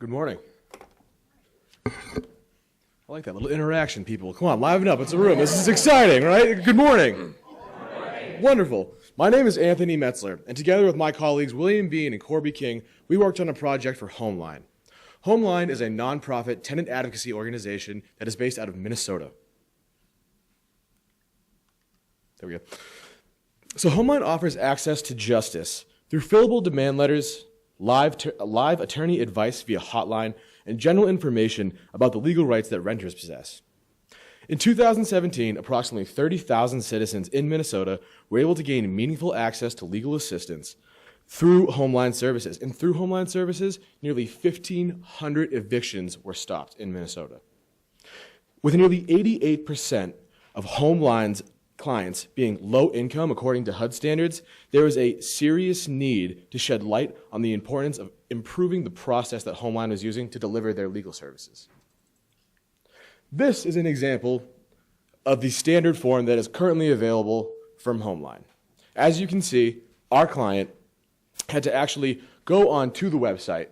Good morning. I like that little interaction, people. Come on, liven up. It's a room. This is exciting, right? Good morning. Good morning. Wonderful. My name is Anthony Metzler, and together with my colleagues William Bean and Corby King, we worked on a project for Homeline. Homeline is a nonprofit tenant advocacy organization that is based out of Minnesota. There we go. So Homeline offers access to justice through fillable demand letters, live attorney advice via hotline, and general information about the legal rights that renters possess. In 2017, approximately 30,000 citizens in Minnesota were able to gain meaningful access to legal assistance through Homeline services. And through Homeline services, nearly 1,500 evictions were stopped in Minnesota. With nearly 88% of Homeline's clients being low income according to HUD standards, there is a serious need to shed light on the importance of improving the process that Homeline is using to deliver their legal services. This is an example of the standard form that is currently available from Homeline. As you can see, our client had to actually go onto the website,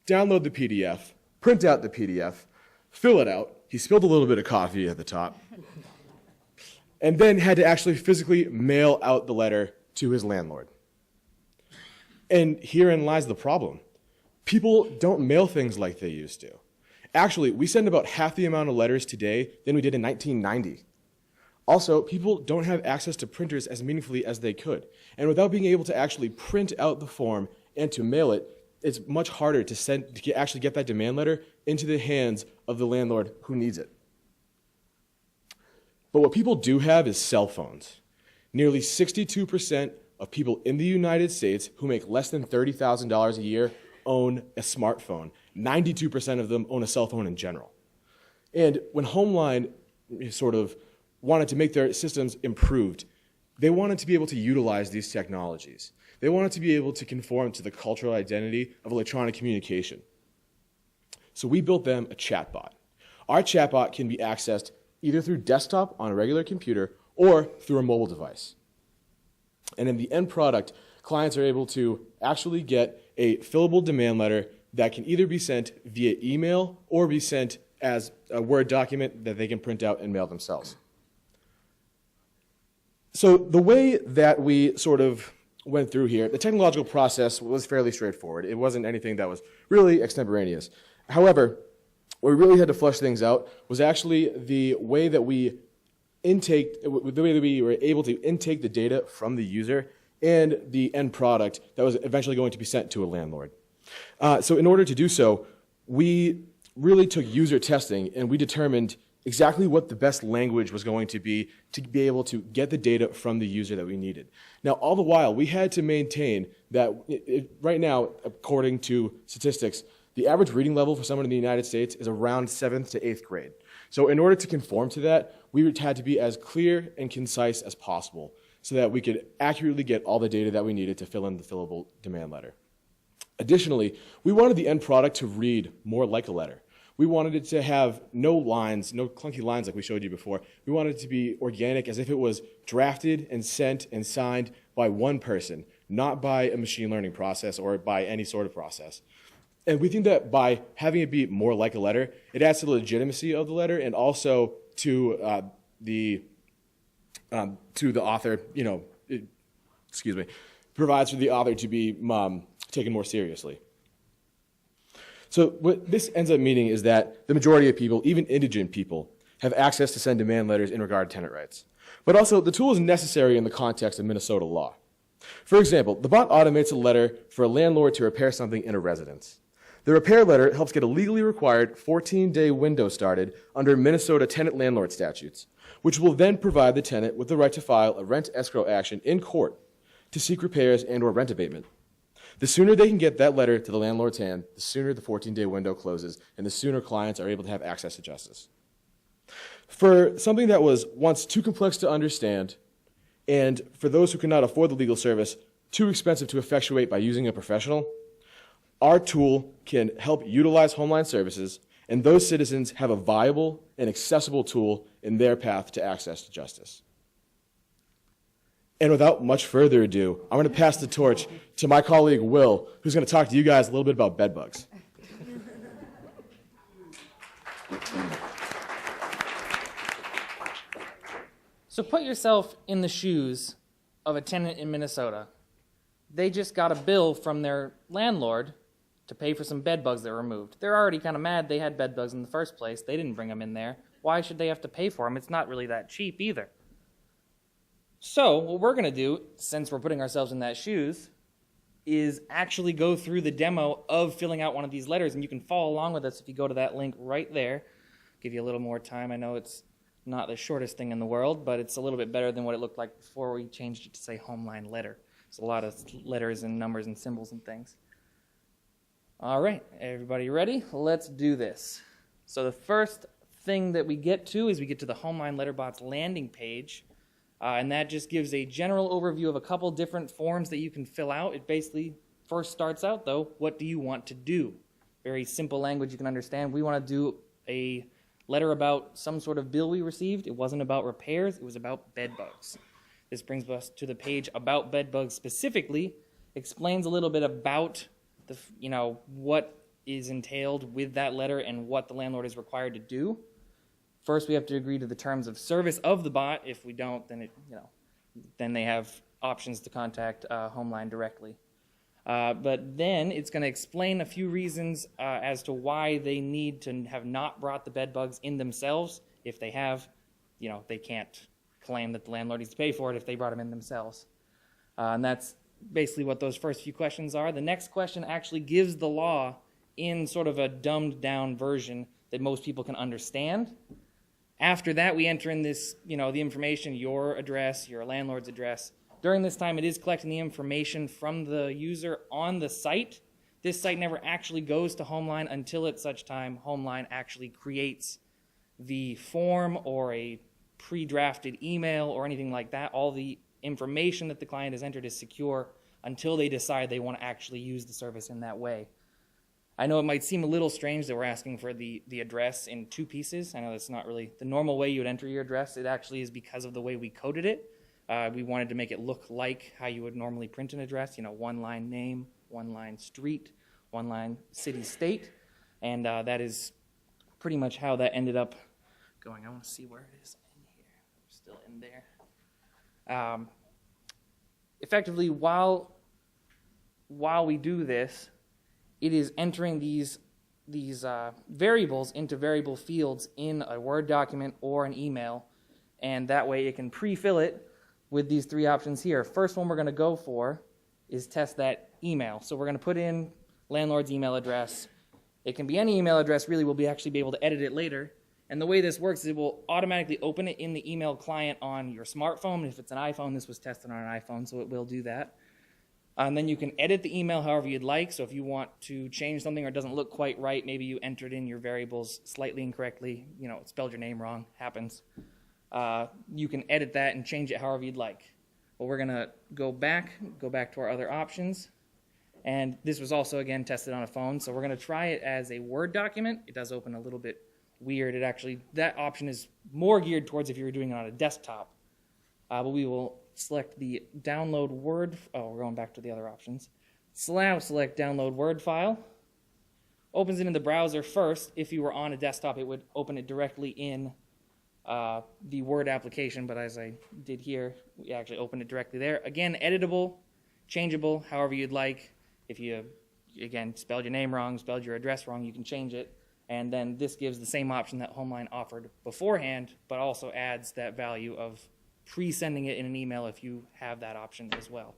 download the PDF, print out the PDF, fill it out. He spilled a little bit of coffee at the top. And then had to actually physically mail out the letter to his landlord. And herein lies the problem. People don't mail things like they used to. Actually, we send about half the amount of letters today than we did in 1990. Also, people don't have access to printers as meaningfully as they could. And without being able to actually print out the form and to mail it, it's much harder to actually get that demand letter into the hands of the landlord who needs it. But what people do have is cell phones. Nearly 62% of people in the United States who make less than $30,000 a year own a smartphone. 92% of them own a cell phone in general. And when Homeline sort of wanted to make their systems improved, they wanted to be able to utilize these technologies. They wanted to be able to conform to the cultural identity of electronic communication. So we built them a chatbot. Our chatbot can be accessed either through desktop on a regular computer or through a mobile device. And in the end product, clients are able to actually get a fillable demand letter that can either be sent via email or be sent as a Word document that they can print out and mail themselves. So the way that we sort of went through here, the technological process was fairly straightforward. It wasn't anything that was really extemporaneous. However, where we really had to flesh things out was actually the way that we were able to intake the data from the user and the end product that was eventually going to be sent to a landlord. So in order to do so, we really took user testing and we determined exactly what the best language was going to be able to get the data from the user that we needed. Now, all the while, we had to maintain that right now, according to statistics, the average reading level for someone in the United States is around 7th to 8th grade. So in order to conform to that, we had to be as clear and concise as possible so that we could accurately get all the data that we needed to fill in the fillable demand letter. Additionally, we wanted the end product to read more like a letter. We wanted it to have no lines, no clunky lines like we showed you before. We wanted it to be organic, as if it was drafted and sent and signed by one person, not by a machine learning process or by any sort of process. And we think that by having it be more like a letter, it adds to the legitimacy of the letter and also to the author, provides for the author to be taken more seriously. So what this ends up meaning is that the majority of people, even indigent people, have access to send demand letters in regard to tenant rights. But also, the tool is necessary in the context of Minnesota law. For example, the bot automates a letter for a landlord to repair something in a residence. The repair letter helps get a legally required 14-day window started under Minnesota tenant landlord statutes, which will then provide the tenant with the right to file a rent escrow action in court to seek repairs and or rent abatement. The sooner they can get that letter to the landlord's hand, the sooner the 14-day window closes, and the sooner clients are able to have access to justice. For something that was once too complex to understand, and for those who cannot afford the legal service, too expensive to effectuate by using a professional, our tool can help utilize Homeline services, and those citizens have a viable and accessible tool in their path to access to justice. And without much further ado, I'm going to pass the torch to my colleague, Will, who's going to talk to you guys a little bit about bed bugs. So put yourself in the shoes of a tenant in Minnesota. They just got a bill from their landlord to pay for some bed bugs that were removed. They're already kind of mad they had bed bugs in the first place. They didn't bring them in there. Why should they have to pay for them? It's not really that cheap either. So what we're going to do, since we're putting ourselves in that shoes, is actually go through the demo of filling out one of these letters, and you can follow along with us if you go to that link right there. Give you a little more time. I know it's not the shortest thing in the world, but it's a little bit better than what it looked like before we changed it to say Homeline letter. It's a lot of letters and numbers and symbols and things. All right, everybody ready? Let's do this. So the first thing that we get to is we get to the Homeline Letterbox landing page, and that just gives a general overview of a couple different forms that you can fill out. It basically first starts out, though, what do you want to do? Very simple language you can understand. We want to do a letter about some sort of bill we received. It wasn't about repairs, it was about bed bugs. This brings us to the page about bed bugs specifically, explains a little bit about the, what is entailed with that letter and what the landlord is required to do. First, we have to agree to the terms of service of the bot. If we don't, then then they have options to contact Homeline directly. But then it's going to explain a few reasons as to why they need to have not brought the bed bugs in themselves. If they have, they can't claim that the landlord needs to pay for it if they brought them in themselves. And that's basically what those first few questions are. The next question actually gives the law in sort of a dumbed down version that most people can understand. After that, we enter in this, the information, your address, your landlord's address. During this time, it is collecting the information from the user on the site. This site never actually goes to Homeline until at such time Homeline actually creates the form or a pre-drafted email or anything like that. All the information that the client has entered is secure until they decide they want to actually use the service in that way. I know it might seem a little strange that we're asking for the address in two pieces. I know that's not really the normal way you would enter your address. It actually is because of the way we coded it. We wanted to make it look like how you would normally print an address, one line name, one line street, one line city, state, and that is pretty much how that ended up going. I want to see where it is in here. We're still in there. Effectively, while we do this, it is entering these variables into variable fields in a Word document or an email, and that way it can pre-fill it with these three options here. First one we're going to go for is test that email. So we're going to put in landlord's email address. It can be any email address, really. We'll actually be able to edit it later. And the way this works is it will automatically open it in the email client on your smartphone. If it's an iPhone, this was tested on an iPhone, so it will do that. And then you can edit the email however you'd like. So if you want to change something or it doesn't look quite right, maybe you entered in your variables slightly incorrectly, spelled your name wrong, happens. You can edit that and change it however you'd like. But we're going to go back to our other options. And this was also, again, tested on a phone. So we're going to try it as a Word document. It does open a little bit weird. That option is more geared towards if you're doing it on a desktop. But we will select the download Word. Oh, we're going back to the other options. Select download Word file. Opens it in the browser first. If you were on a desktop, it would open it directly in the Word application, but as I did here, we actually opened it directly there. Again, editable, changeable, however you'd like. If you, again, spelled your name wrong, spelled your address wrong, you can change it. And then this gives the same option that Homeline offered beforehand, but also adds that value of pre-sending it in an email if you have that option as well.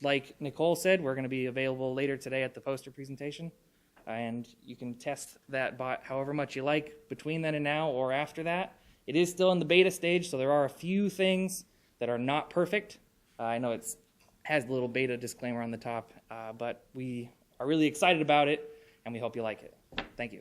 Like Nicole said, we're going to be available later today at the poster presentation. And you can test that bot however much you like between then and now or after that. It is still in the beta stage, so there are a few things that are not perfect. I know it has the little beta disclaimer on the top, but we are really excited about it, and we hope you like it. Thank you.